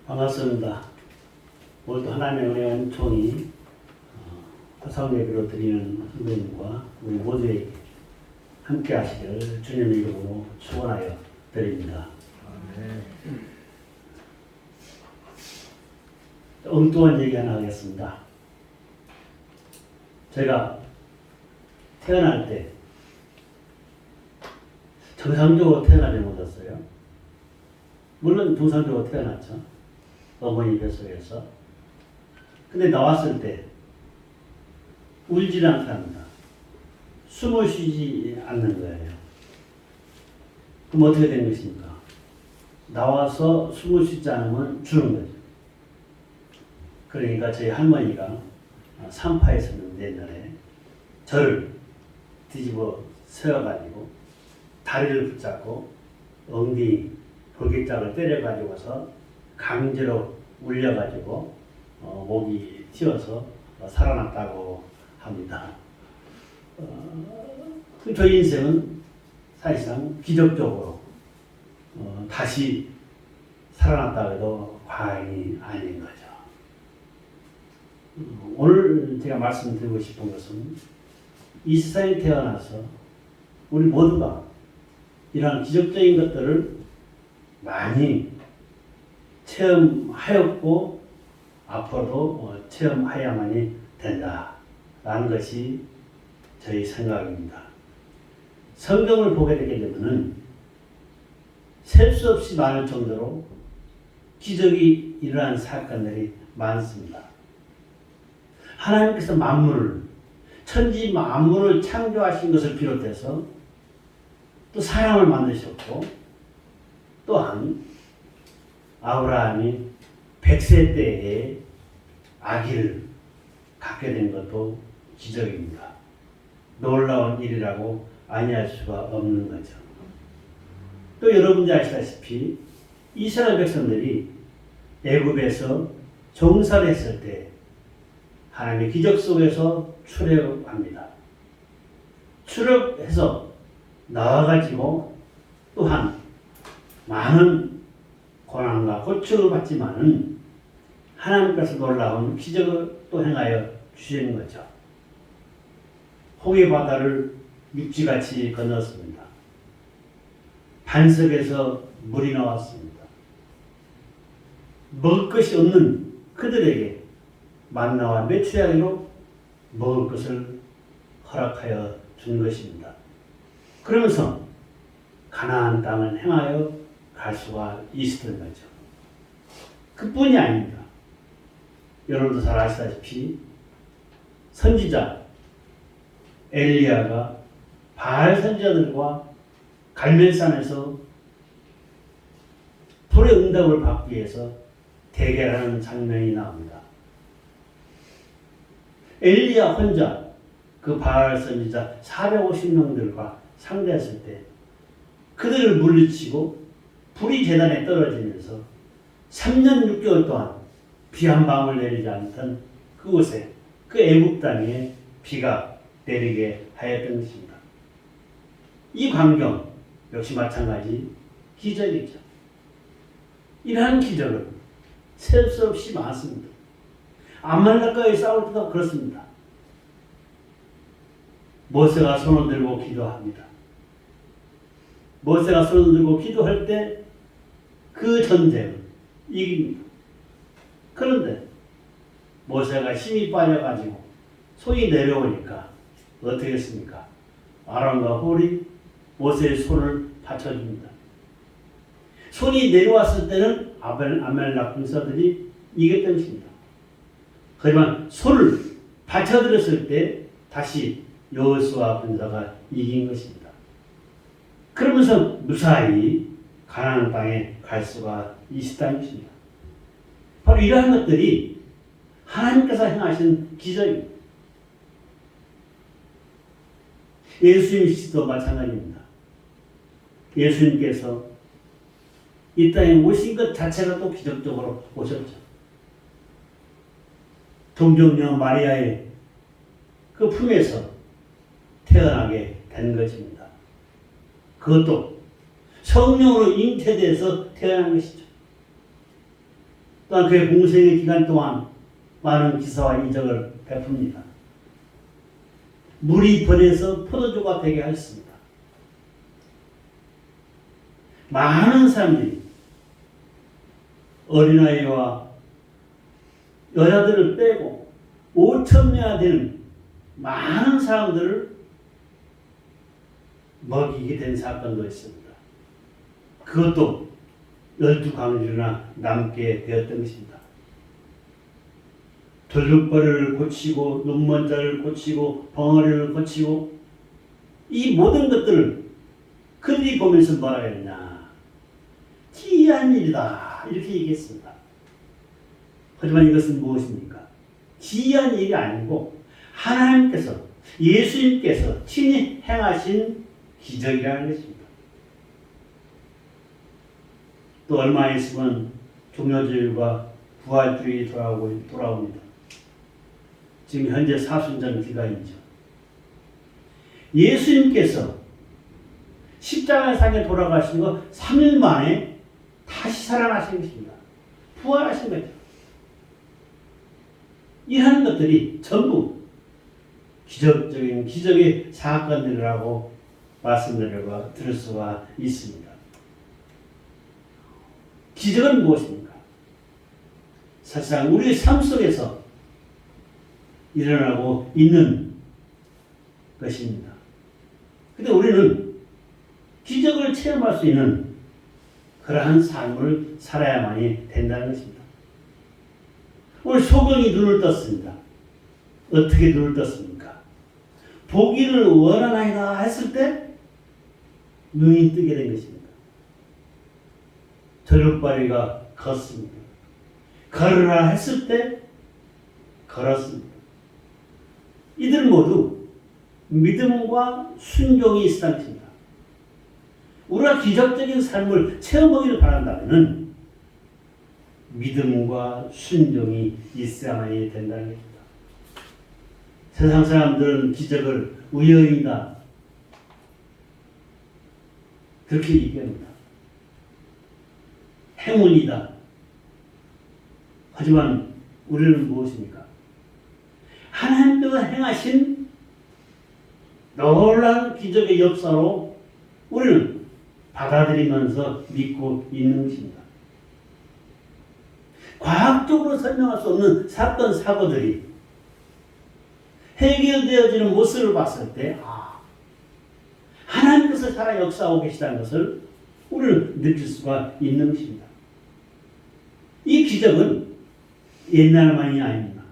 반갑습니다. 오늘도 하나님의 은혜와 은총이 화상 예배로 드리는 선배님과 우리 모두에게 함께 하시기를 주님의 이름으로 축원하여 드립니다. 엉뚱한 얘기 하나 하겠습니다. 제가 태어날 때 정상적으로 태어나지 못했어요. 물론 정상적으로 태어났죠. 어머니 뱃속에서. 근데 나왔을 때 울지는 않답니다. 숨을 쉬지 않는 거예요. 그럼 어떻게 된 것입니까? 나와서 숨을 쉬지 않으면 죽는 거죠. 그러니까 저희 할머니가 산파에 섰는데 옛날에 저를 뒤집어 세워가지고 다리를 붙잡고 엉덩이 돌깃짝을 때려가지고서 강제로 울려가지고 목이 튀어서 살아났다고 합니다. 저희 인생은 사실상 기적적으로 다시 살아났다 해도 과언이 아닌 거죠. 오늘 제가 말씀드리고 싶은 것은 이 세상에 태어나서 우리 모두가 이러한 기적적인 것들을 많이 체험하였고 앞으로도 체험해야만이 된다라는 것이 저희 생각입니다. 성경을 보게 되게 되면은 셀 수 없이 많을 정도로 기적이 일어난 사건들이 많습니다. 하나님께서 만물을 천지 만물을 창조하신 것을 비롯해서 또 사람을 만드셨고 또한 아브라함이 100세 때에 아기를 갖게 된 것도 기적입니다. 놀라운 일이라고 아니할 수가 없는 거죠. 또 여러분이 아시다시피 이스라엘 백성들이 애굽에서 종살했을 때 하나님의 기적 속에서 출애굽합니다. 출애굽해서 나와가지고 또한 많은 고난과 고충을 받지만은 하나님께서 놀라운 기적을 또 행하여 주시는 거죠. 홍해 바다를 육지같이 건넜습니다. 반석에서 물이 나왔습니다. 먹을 것이 없는 그들에게 만나와 메추라기로 먹을 것을 허락하여 준 것입니다. 그러면서 가나안 땅을 행하여 갈 수가 있었던 거죠. 그뿐이 아닙니다. 여러분도 잘 아시다시피 선지자 엘리야가 바알 선지자들과 갈멜산에서 불의 응답을 받기 위해서 대결하는 장면이 나옵니다. 엘리야 혼자 그 바알 선지자 450명들과 상대했을 때 그들을 물리치고 불이 제단에 떨어지면서 3년 6개월 동안 비 한 방울 내리지 않던 그곳에 그 애굽 땅에 비가 내리게 하였던 것입니다. 이 광경 역시 마찬가지 기적이죠. 이러한 기적은 셀 수 없이 많습니다. 아말렉과의 싸울 때도 그렇습니다. 모세가 손을 들고 기도합니다. 모세가 손을 들고 기도할 때 그 전쟁을 이깁니다. 그런데 모세가 힘이 빠져가지고 손이 내려오니까 어떻게 했습니까? 아론과 홀이 모세의 손을 받쳐줍니다. 손이 내려왔을 때는 아말렉 군사들이 이겼던 것입니다. 하지만 손을 받쳐들였을 때 다시 여호수아 군사가 이긴 것입니다. 그러면서 무사히 가나안 땅에 갈 수가 있었다는 것입니다. 바로 이러한 것들이 하나님께서 행하신 기적입니다. 예수님께서도 마찬가지입니다. 예수님께서 이 땅에 오신 것 자체가 또 기적적으로 오셨죠. 동정녀 마리아의 그 품에서 태어나게 된 것입니다. 그것도 성령으로 잉태돼서 태어난 것이죠. 또한 그의 공생의 기간 동안 많은 기사와 이적을 베풉니다. 물이 변해서 포도주가 되게 하였습니다. 많은 사람들이 어린아이와 여자들을 빼고 5,000명이나 되는 많은 사람들을 먹이게 된 사건도 있습니다. 그것도 12강일이나 남게 되었던 것입니다. 돌격벌을 고치고 눈먼 자를 고치고 벙어리를 고치고 이 모든 것들을 그들이 보면서 뭐라 했냐, 기이한 일이다 이렇게 얘기했습니다. 하지만 이것은 무엇입니까? 기이한 일이 아니고 하나님께서, 예수님께서 친히 행하신 기적이라는 것입니다. 또 얼마 있으면 종려주일과 부활주일이 돌아옵니다. 지금 현재 사순절 기간이죠. 예수님께서 십자가의 상에 돌아가신 거 3일 만에 다시 살아나신 것입니다. 부활하신 거죠. 이러한 것들이 전부 기적적인 기적의 사건들이라고 말씀드리고 들을 수가 있습니다. 기적은 무엇입니까? 사실상 우리의 삶 속에서 일어나고 있는 것입니다. 근데 우리는 기적을 체험할 수 있는 그러한 삶을 살아야만이 된다는 것입니다. 오늘 소경이 눈을 떴습니다. 어떻게 눈을 떴습니까? 보기를 원하나이다 했을 때 눈이 뜨게 된 것입니다. 저녁바리가 걷습니다. 걸으라 했을 때 걸었습니다. 이들 모두 믿음과 순종이 있었다는 것입니다. 우리가 기적적인 삶을 체험하기를 바란다면 믿음과 순종이 있어야만이 된다는 것입니다. 세상 사람들은 기적을 우연이다 그렇게 얘기합니다. 행운이다. 하지만 우리는 무엇입니까? 하나님께서 행하신 놀라운 기적의 역사로 우리는 받아들이면서 믿고 있는 것입니다. 과학적으로 설명할 수 없는 사건, 사고들이 해결되어지는 모습을 봤을 때 하나님께서 살아 역사하고 계시다는 것을 우리는 느낄 수가 있는 것입니다. 이 기적은 옛날만이 아닙니다.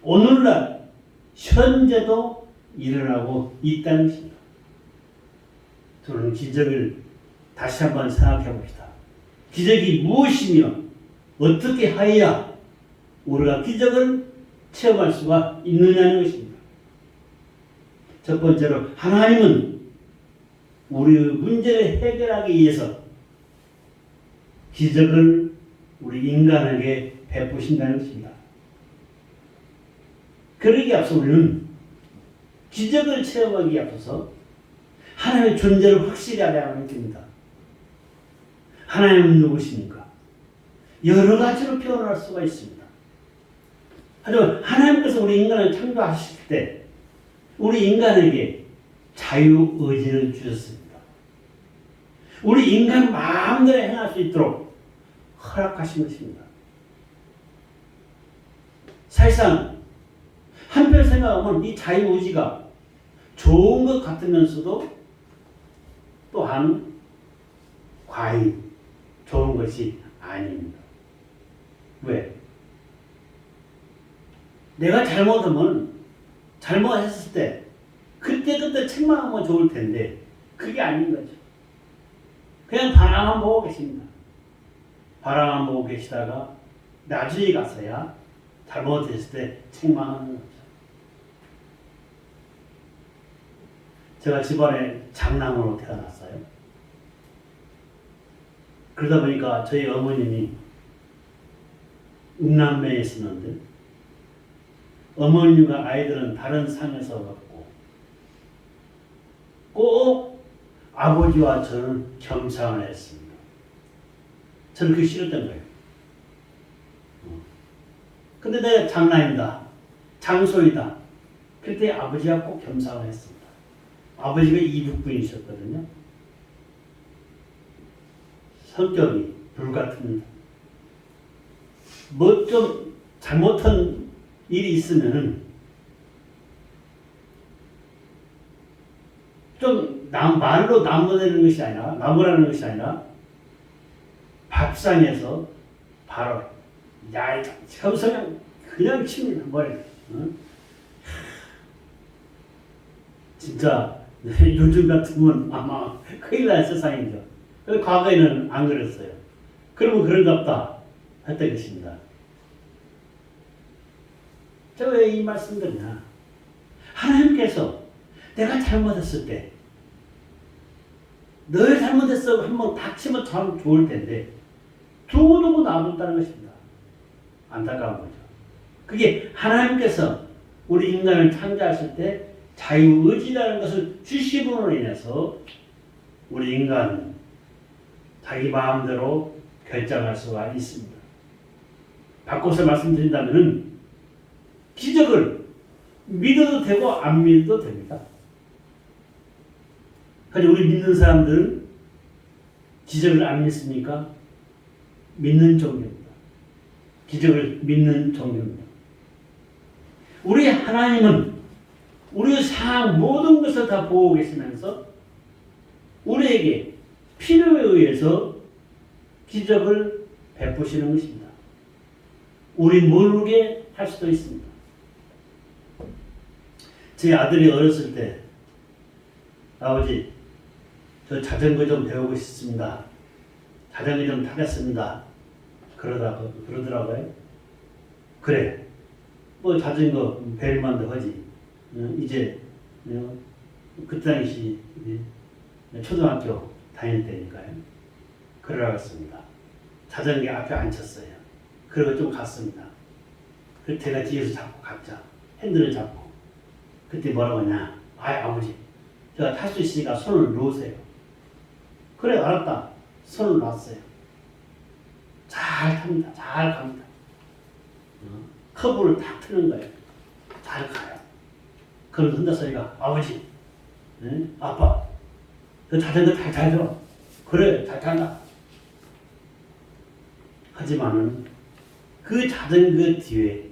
오늘날 현재도 일어나고 있다는 것입니다. 저는 기적을 다시 한번 생각해 봅시다. 기적이 무엇이며 어떻게 하여야 우리가 기적을 체험할 수가 있느냐는 것입니다. 첫 번째로 하나님은 우리의 문제를 해결하기 위해서 기적을 우리 인간에게 베푸신다는 것입니다. 그러기에 앞서 우리는 기적을 체험하기에 앞서서 하나님의 존재를 확실히 알아야 합니다. 하나님은 누구십니까? 여러 가지로 표현할 수가 있습니다. 하지만 하나님께서 우리 인간을 창조하실 때 우리 인간에게 자유의지를 주셨습니다. 우리 인간 마음대로 행할 수 있도록 허락하신 것입니다. 사실상 한편 생각하면 이 자유의지가 좋은 것 같으면서도 또한 과히 좋은 것이 아닙니다. 왜? 내가 잘못하면 잘못했을 때 그때 책망하면 좋을 텐데 그게 아닌 거죠. 그냥 바라만 보고 계십니다. 바라만 보고 계시다가 나중에 가서야 잘못했을 때 책망하는 거죠. 제가 집안에 장남으로 태어났어요. 그러다 보니까 저희 어머님이 음남매에 있었는데 어머님과 아이들은 다른 상에서 왔고 꼭 아버지와 저는 겸상을 했습니다. 저는 그게 싫었던 거예요. 근데 내가 장남이다, 장소이다. 그때 아버지가 꼭 겸상을 했습니다. 아버지가 이북부인이셨거든요. 성격이 불같습니다. 뭐 좀 잘못한 일이 있으면은 좀 말로 나무라는 것이 아니라 밥상에서 바로 야, 형성형 그냥 칩니다. 머리를. 진짜 요즘 같으면 아마 큰일 날 세상이죠. 과거에는 안 그랬어요. 그러면 그런갑다 했던 것입니다. 제가 왜 이 말씀드리냐? 하나님께서 내가 잘못했을 때, 널 잘못했어 한번 닥치면 참 좋을 텐데 두고두고 놔둔다는 것입니다. 안타까운 거죠. 그게 하나님께서 우리 인간을 창조하실 때 자유의지라는 것을 주심으로 인해서 우리 인간은 자기 마음대로 결정할 수가 있습니다. 바꿔서 말씀드린다면 기적을 믿어도 되고 안 믿어도 됩니다. 그런데 우리 믿는 사람들은 기적을 안 믿습니까? 믿는 종교입니다. 기적을 믿는 종교입니다. 우리 하나님은 우리 상황 모든 것을 다 보고 계시면서 우리에게 필요에 의해서 기적을 베푸시는 것입니다. 우리 모르게 할 수도 있습니다. 제 아들이 어렸을 때 아버지 저 자전거 좀 배우고 싶습니다. 자전거 좀 타겠습니다. 그러더라고요. 그래. 뭐 자전거 배울만도 하지. 이제 그때 당시 초등학교 다닐 때니까요. 그러라고 했습니다. 자전거 앞에 앉혔어요. 그리고 좀 갔습니다. 그래서 제가 뒤에서 잡고 갔죠. 핸들을 잡고. 그때 뭐라고 하냐. 아버지 제가 탈 수 있으니까 손을 놓으세요. 그래 알았다. 손을 놨어요. 잘 탑니다. 잘 갑니다. 커브를 탁 트는 거예요. 잘 가요. 그럼 혼자서니까 아버지, 아빠, 저 자전거 잘 줘. 그래 잘 탄다. 하지만은 그 자전거 뒤에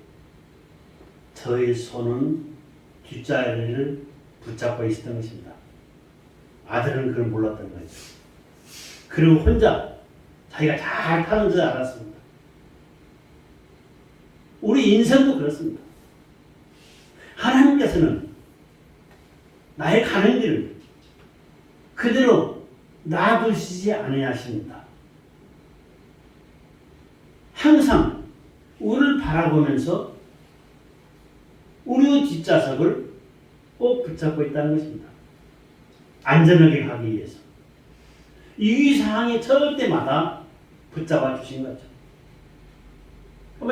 저의 손은 뒷자리를 붙잡고 있었던 것입니다. 아들은 그걸 몰랐던 거죠. 그리고 혼자 자기가 잘 타는 줄 알았습니다. 우리 인생도 그렇습니다. 하나님께서는 나의 가는 길을 그대로 놔두시지 아니하십니다. 항상 우리를 바라보면서 우리의 뒷좌석을 꼭 붙잡고 있다는 것입니다. 안전하게 가기 위해서. 위기사항이 처할 때마다 붙잡아 주신 거죠.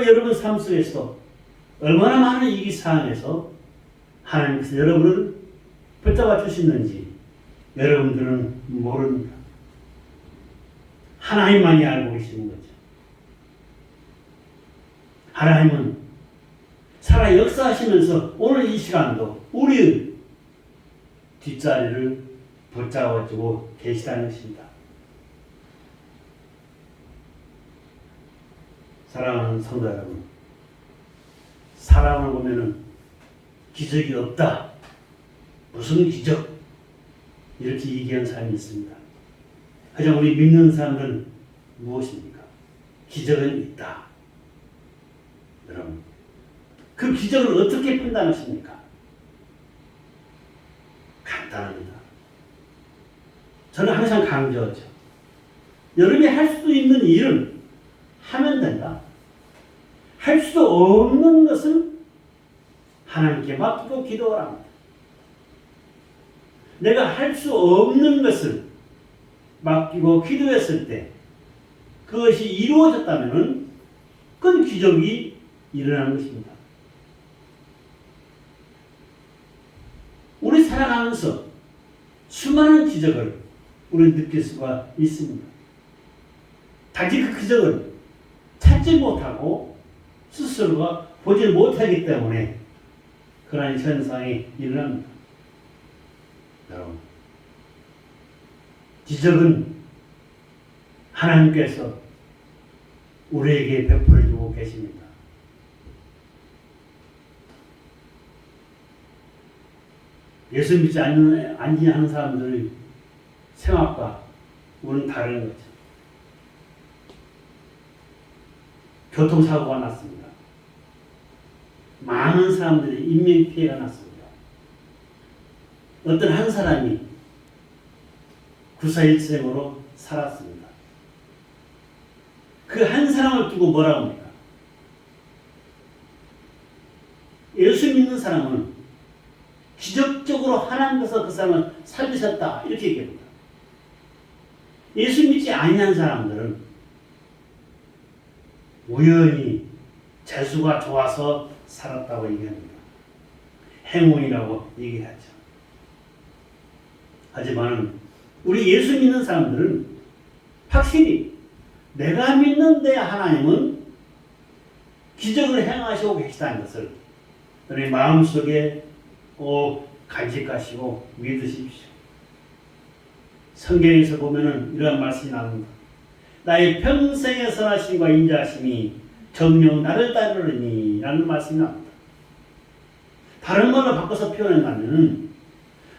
여러분 삶 속에서도 얼마나 많은 위기사항에서 하나님께서 여러분을 붙잡아 주시는지 여러분들은 모릅니다. 하나님만이 알고 계시는 거죠. 하나님은 살아 역사하시면서 오늘 이 시간도 우리의 뒷자리를 붙잡아주고 계시다는 것입니다. 사랑하는 성도 여러분, 사람을 보면은 기적이 없다. 무슨 기적? 이렇게 얘기하는 사람이 있습니다. 하지만 우리 믿는 사람들은 무엇입니까? 기적은 있다. 여러분, 그 기적을 어떻게 판단하십니까? 간단합니다. 저는 항상 강조하죠. 여러분이 할 수 있는 일은 하면 된다. 할 수 없는 것은 하나님께 맡기고 기도하라. 내가 할 수 없는 것을 맡기고 기도했을 때 그것이 이루어졌다면 그건 기적이 일어나는 것입니다. 우리 살아가면서 수많은 기적을 우리는 느낄 수가 있습니다. 단지 그 기적을 찾지 못하고 스스로가 보지 못하기 때문에 그러한 현상이 일어납니다. 여러분, 기적은 하나님께서 우리에게 베풀어 주고 계십니다. 예수 믿지 않는 사람들의 생각과 우리는 다른 거죠. 교통사고가 났습니다. 많은 사람들이 인명피해가 났습니다. 어떤 한 사람이 구사일생으로 살았습니다. 그 한 사람을 두고 뭐라고 합니까? 예수 믿는 사람은 기적적으로 하나님께서 그 사람을 살리셨다 이렇게 얘기합니다. 예수 믿지 아니한 사람들은 우연히 재수가 좋아서 살았다고 얘기합니다. 행운이라고 얘기하죠. 하지만 우리 예수 믿는 사람들은 확실히 내가 믿는 데 하나님은 기적을 행하시고 계시다는 것을 우리 마음속에 꼭 간직하시고 믿으십시오. 성경에서 보면은 이런 말씀이 나옵니다. 나의 평생의 선하심과 인자하심이 정녕 나를 따르리니 라는 말씀이 나옵니다. 다른 말로 바꿔서 표현하면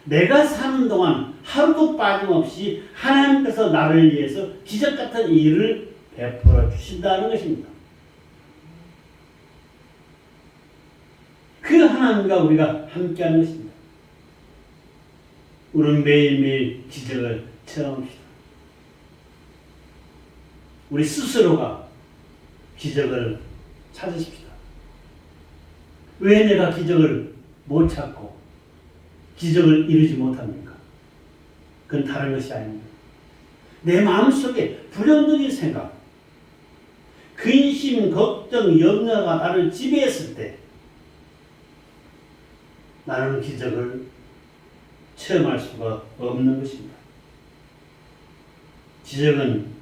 내가 사는 동안 하루도 빠짐없이 하나님께서 나를 위해서 기적 같은 일을 베풀어 주신다는 것입니다. 그 하나님과 우리가 함께하는 것입니다. 우리는 매일매일 기적을 체험합시다. 우리 스스로가 기적을 찾으십시다. 왜 내가 기적을 못 찾고 기적을 이루지 못합니까? 그건 다른 것이 아닙니다. 내 마음속에 불현듯한 생각, 근심, 걱정, 염려가 나를 지배했을 때 나는 기적을 체험할 수가 없는 것입니다. 기적은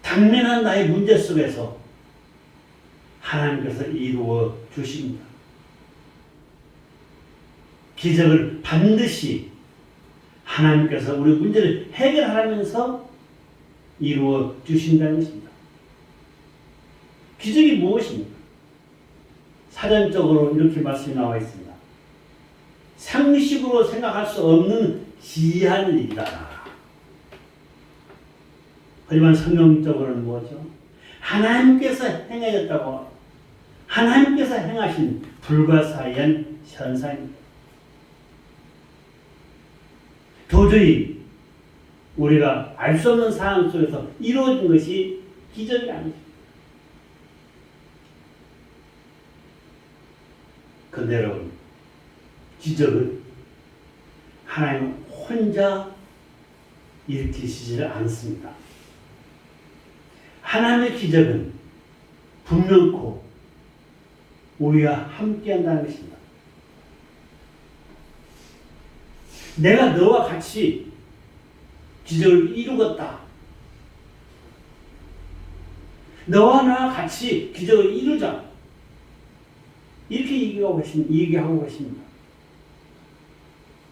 당면한 나의 문제 속에서 하나님께서 이루어 주십니다. 기적을 반드시 하나님께서 우리 문제를 해결하면서 이루어 주신다는 것입니다. 기적이 무엇입니까? 사전적으로 이렇게 말씀이 나와 있습니다. 상식으로 생각할 수 없는 기이한 일이다. 하지만 성경적으로는 뭐죠? 하나님께서 행하셨다고, 하나님께서 행하신 불가사의한 현상입니다. 도저히 우리가 알 수 없는 상황 속에서 이루어진 것이 기적이 아니죠. 그런데 여러분, 기적을 하나님은 혼자 일으키시지를 않습니다. 하나님의 기적은 분명코 우리와 함께한다는 것입니다. 내가 너와 같이 기적을 이루겠다. 너와 나와 같이 기적을 이루자. 이렇게 얘기하고 계십니다.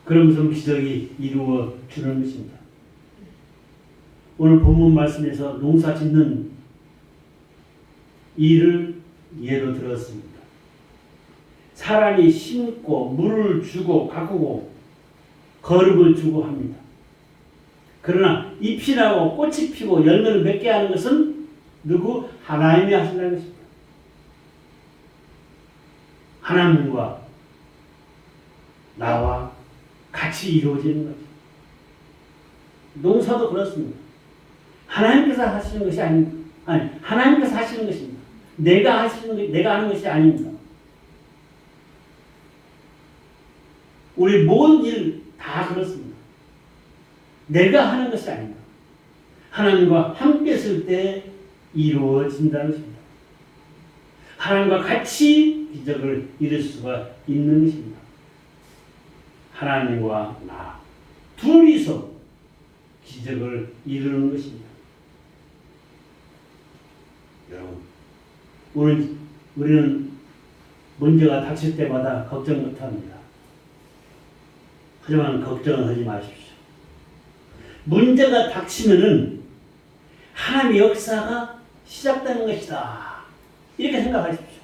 그러면서 기적이 이루어지는 것입니다. 오늘 본문 말씀에서 농사 짓는 일을 예로 들었습니다. 사람이 심고 물을 주고 가꾸고 거름을 주고 합니다. 그러나 잎이 나고 꽃이 피고 열매를 맺게 하는 것은 누구? 하나님이 하신다는 것입니다. 하나님과 나와 같이 이루어지는 거죠. 농사도 그렇습니다. 하나님께서 하시는 것이 하나님께서 하시는 것입니다. 내가 하는 것이 아닙니다. 우리 모든 일 다 그렇습니다. 내가 하는 것이 아닙니다. 하나님과 함께 있을 때 이루어진다는 것입니다. 하나님과 같이 기적을 이룰 수가 있는 것입니다. 하나님과 나 둘이서 기적을 이루는 것입니다. 여러분, 우리는 문제가 닥칠 때마다 걱정 못합니다. 하지만 걱정을 하지 마십시오. 문제가 닥치면은 하나님의 역사가 시작되는 것이다. 이렇게 생각하십시오.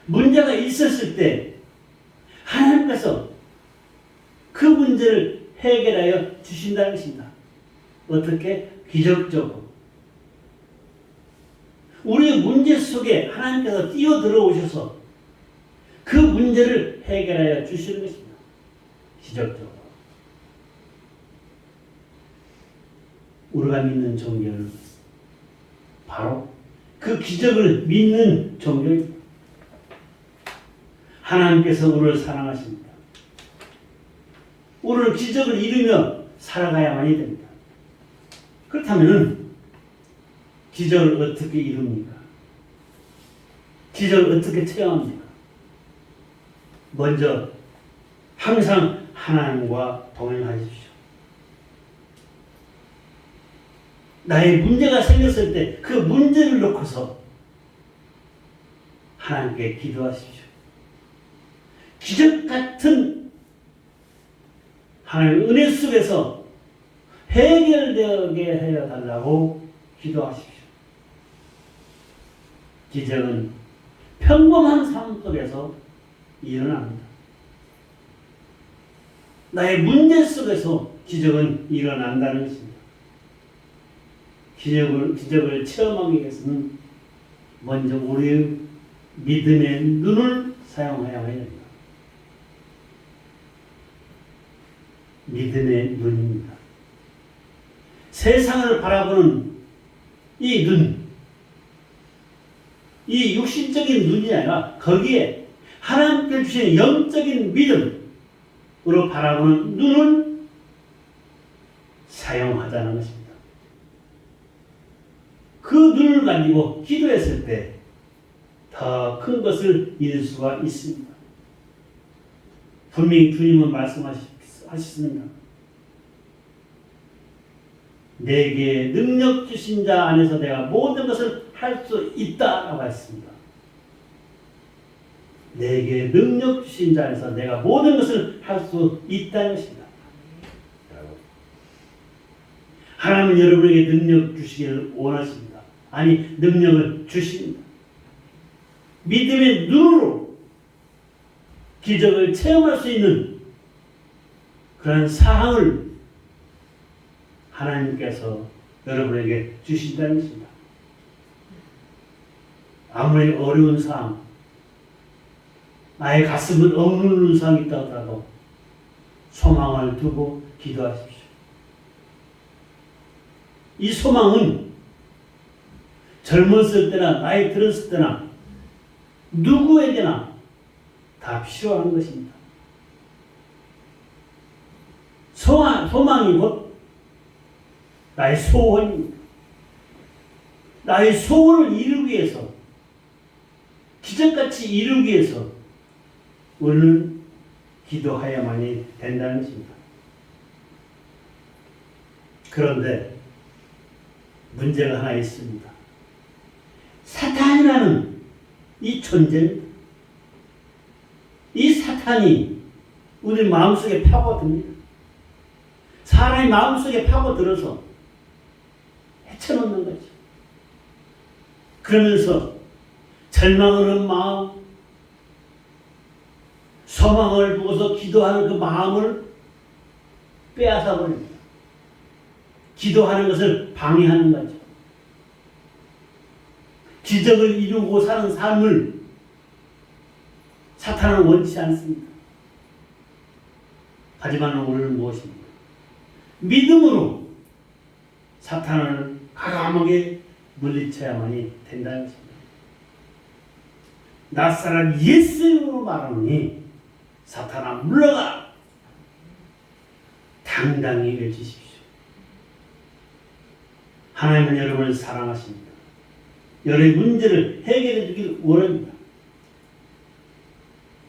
문제가 있었을 때 하나님께서 그 문제를 해결하여 주신다는 것입니다. 어떻게? 기적적으로. 우리의 문제 속에 하나님께서 뛰어들어 오셔서 그 문제를 해결하여 주시는 것입니다. 기적적으로. 우리가 믿는 종교는 바로 그 기적을 믿는 종교입니다. 하나님께서 우리를 사랑하십니다. 우리를 기적을 이루며 살아가야만이 됩니다. 그렇다면 기적을 어떻게 이룹니까? 기적을 어떻게 체험합니까? 먼저 항상 하나님과 동행하십시오. 나의 문제가 생겼을 때 그 문제를 놓고서 하나님께 기도하십시오. 기적 같은 하나님의 은혜 속에서 해결되게 하여 달라고 기도하십시오. 기적은 평범한 삶 속에서 일어납니다. 나의 문제 속에서 기적은 일어난다는 것입니다. 기적을 체험하기 위해서는 먼저 우리의 믿음의 눈을 사용해야 합니다. 믿음의 눈입니다. 세상을 바라보는 이 눈, 이 육신적인 눈이 아니라 거기에 하나님께 주신 영적인 믿음으로 바라보는 눈을 사용하자는 것입니다. 그 눈을 가지고 기도했을 때 더 큰 것을 이룰 수가 있습니다. 분명히 주님은 말씀하셨습니다. 내게 능력 주신 자 안에서 내가 모든 것을 할 수 있다라고 했습니다. 내게 능력 주신 자 안에서 내가 모든 것을 할 수 있다는 것입니다. 하나님은 여러분에게 능력 주시기를 원하십니다. 아니, 능력을 주십니다. 믿음의 눈으로 기적을 체험할 수 있는 그런 사항을 하나님께서 여러분에게 주신다는 것입니다. 아무리 어려운 상황, 나의 가슴을 억누르는 상황이 있다 하더라도 소망을 두고 기도하십시오. 이 소망은 젊었을 때나 나이 들었을 때나 누구에게나 다 필요한 것입니다. 소망이 곧 나의 소원입니다. 나의 소원을 이루기 위해서, 기적같이 이루기 위해서 우리는 기도해야만이 된다는 것입니다. 그런데 문제가 하나 있습니다. 사탄이라는 이 존재입니다. 이 사탄이 우리 마음속에 파고듭니다. 사람의 마음속에 파고들어서 해쳐놓는 거죠. 그러면서 절망하는 마음, 소망을 보고서 기도하는 그 마음을 빼앗아 버립니다. 기도하는 것을 방해하는 거죠. 기적을 이루고 사는 삶을 사탄은 원치 않습니다. 하지만 오늘은 무엇입니까? 믿음으로 사탄을 과감하게 물리쳐야만이 된다는 것입니다. 낫사람 예수 이름으로 말하노니 사탄아 물러가! 당당히 외치십시오. 하나님은 여러분을 사랑하십니다. 여러분의 문제를 해결해 주길 원합니다.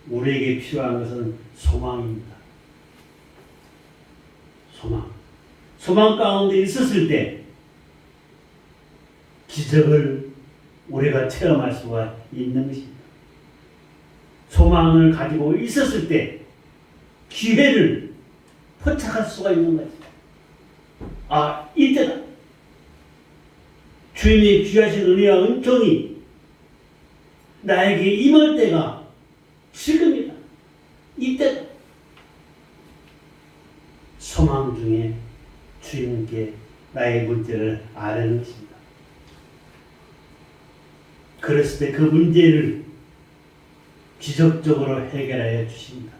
우리에게 필요한 것은 소망입니다. 소망 가운데 있었을 때 기적을 우리가 체험할 수가 있는 것입니다. 소망을 가지고 있었을 때 기회를 포착할 수가 있는 거죠. 아, 이때다. 주님의 귀하신 은혜와 은총이 나에게 임할 때가 지금이다. 이때다. 소망 중에 주님께 나의 문제를 아뢰는 것입니다. 그랬을 때 그 문제를 기적적으로 해결하여 주십니다.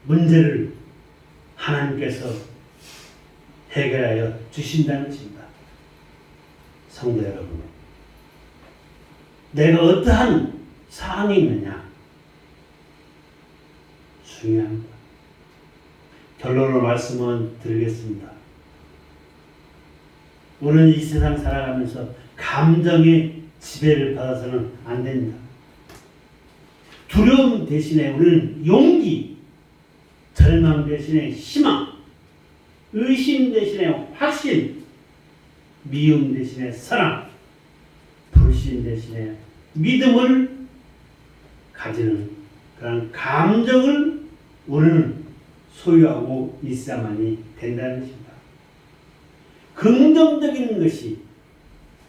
문제를 하나님께서 해결하여 주신다는 것입니다. 성도 여러분, 내가 어떠한 상황에 있느냐 중요합니다. 결론으로 말씀을 드리겠습니다. 우리는 이 세상 살아가면서 감정의 지배를 받아서는 안 됩니다. 두려움 대신에 우리는 용기, 절망 대신에 희망, 의심 대신에 확신, 미움 대신에 사랑, 불신 대신에 믿음을 가지는 그런 감정을 우리는 소유하고 있어야만이 된다는 것입니다. 긍정적인 것이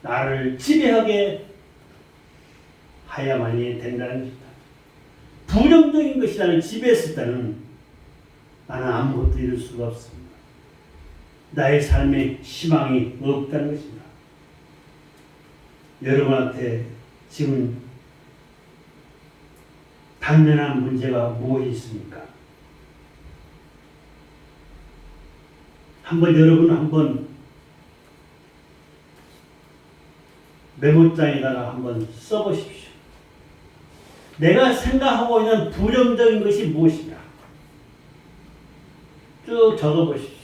나를 지배하게 하야만이 된다는 것입니다. 부정적인 것이 나를 지배했을 때는 나는 아무것도 이룰 수가 없습니다. 나의 삶에 희망이 없다는 것입니다. 여러분한테 지금 당면한 문제가 무엇이 있습니까? 여러분 한번 메모장에다가 한번 써보십시오. 내가 생각하고 있는 부정적인 것이 무엇인가? 쭉 적어보십시오.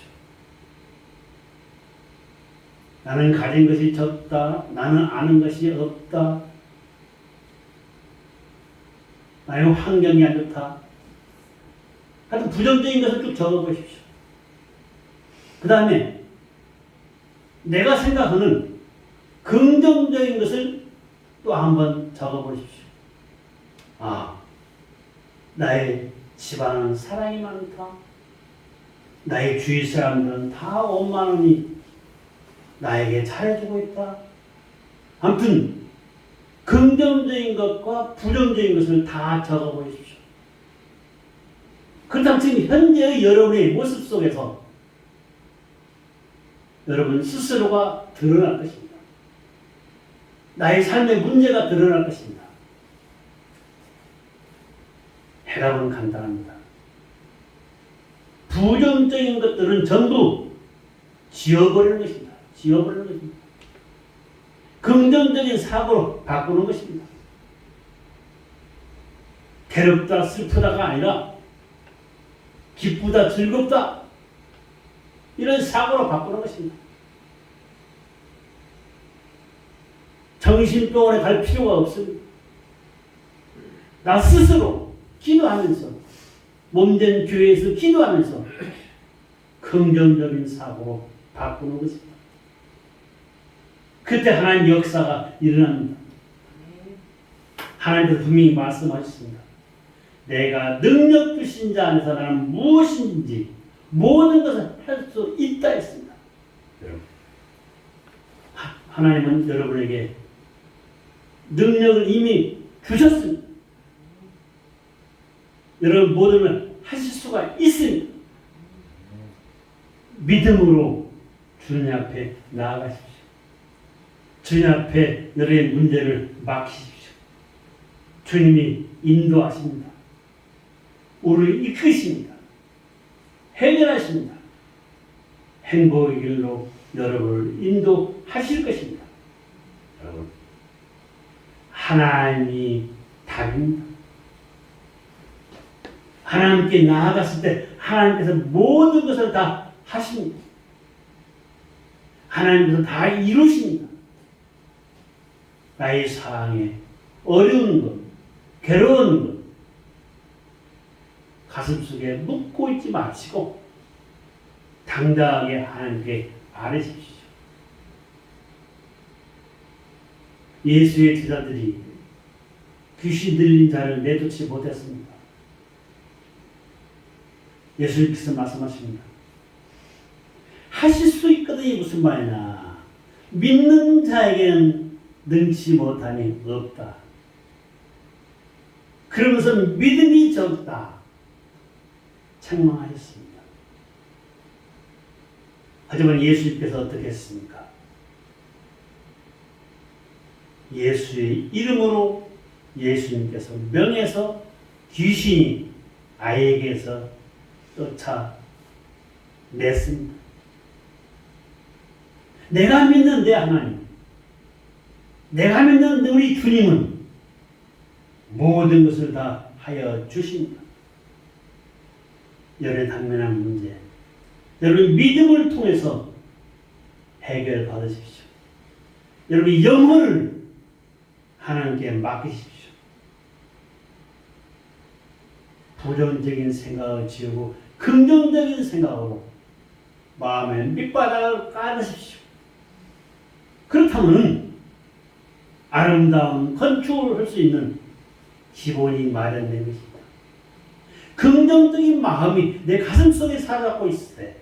나는 가진 것이 적다. 나는 아는 것이 없다. 나의 환경이 안 좋다. 하여튼 부정적인 것을 쭉 적어보십시오. 그 다음에 내가 생각하는 긍정적인 것을 또 한번 적어보십시오. 아, 나의 집안은 사랑이 많다. 나의 주위 사람들은 다 원만하니 나에게 잘해주고 있다. 아무튼 긍정적인 것과 부정적인 것을 다 적어보십시오. 그렇다면 지금 현재의 여러분의 모습 속에서 여러분 스스로가 드러날 것입니다. 나의 삶의 문제가 드러날 것입니다. 해답은 간단합니다. 부정적인 것들은 전부 지워버리는 것입니다. 지워버리는 것입니다. 긍정적인 사고로 바꾸는 것입니다. 괴롭다, 슬프다가 아니라 기쁘다, 즐겁다 이런 사고로 바꾸는 것입니다. 정신병원에 갈 필요가 없습니다. 나 스스로 기도하면서 몸된 교회에서 기도하면서 긍정적인 사고로 바꾸는 것입니다. 그때 하나님 역사가 일어납니다. 하나님께서 분명히 말씀하셨습니다. 내가 능력 주신 자 안에서 나는 무엇인지 모든 것을 할 수 있다 했습니다. 여러분, 하나님은 여러분에게 능력을 이미 주셨습니다. 여러분 모든 걸 하실 수가 있습니다. 믿음으로 주님 앞에 나아가십시오. 주님 앞에 여러분의 문제를 맡기십시오. 주님이 인도하십니다. 우리를 이끄십니다. 해결하십니다. 행복의 길로 여러분을 인도하실 것입니다. 여러분, 하나님이 답입니다. 하나님께 나아갔을 때 하나님께서 모든 것을 다 하십니다. 하나님께서 다 이루십니다. 나의 사랑에 어려운 것, 괴로운 것 가슴속에 묻고 있지 마시고 당당하게 하나님께 아뢰십시오. 예수의 제자들이 귀신 들린 자를 내쫓지 못했습니다. 예수님께서 말씀하십니다. 하실 수 있거든이 무슨 말이냐. 믿는 자에게는 능치 못함이 없다. 그러면서 믿음이 적다. 책망하셨습니다. 하지만 예수님께서 어떻게 했습니까? 예수의 이름으로 예수님께서 명해서 귀신이 아이에게서 쫓아냈습니다. 내가 믿는 내 하나님, 내가 믿는 우리 주님은 모든 것을 다 하여 주십니다. 여러분의 당면한 문제, 여러분 믿음을 통해서 해결받으십시오. 여러분의 영혼을 하나님께 맡기십시오. 부정적인 생각을 지우고 긍정적인 생각으로 마음의 밑바닥을 깔으십시오. 그렇다면 아름다운 건축을 할 수 있는 기본이 마련된 것입니다. 긍정적인 마음이 내 가슴속에 살아가고 있을 때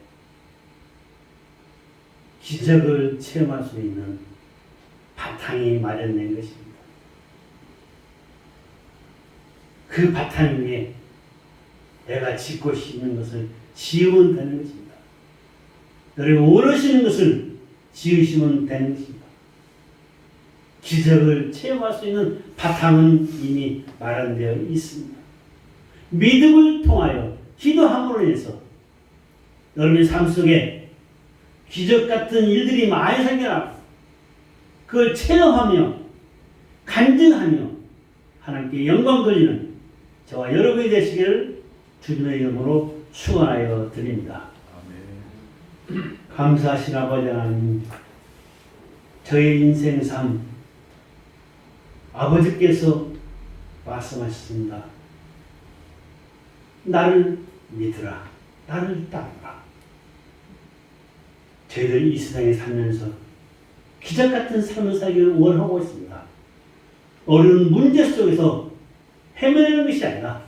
기적을 체험할 수 있는 바탕이 마련된 것입니다. 그 바탕 위에 내가 짓고 싶은 것을 지으면 되는 것입니다. 여러분 원하시는 것을 지으시면 되는 것입니다. 기적을 체험할 수 있는 바탕은 이미 마련되어 있습니다. 믿음을 통하여 기도함으로 인해서 여러분의 삶 속에 기적 같은 일들이 많이 생겨나고 그걸 체험하며 간증하며 하나님께 영광 돌리는 저와 여러분이 되시기를 주님의 이름으로 축원하여 드립니다. 아멘. 감사하신 아버지 하나님, 저의 인생 삶 아버지께서 말씀하셨습니다. 나를 믿으라, 나를 따르라. 저희들 이 세상에 살면서 기적 같은 삶을 살기를 원하고 있습니다. 어려운 문제 속에서 헤매는 것이 아니라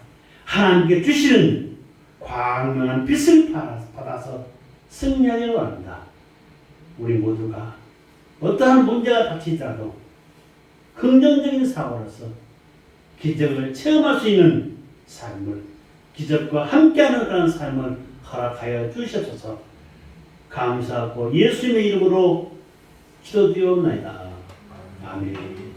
하나님께 주시는 광명한 빛을 받아서 승리하기를 원합니다. 우리 모두가 어떠한 문제가 닥치더라도 긍정적인 사고로서 기적을 체험할 수 있는 삶을, 기적과 함께하는 그런 삶을 허락하여 주시옵소서. 감사하고 예수님의 이름으로 기도드리옵나이다. 아멘.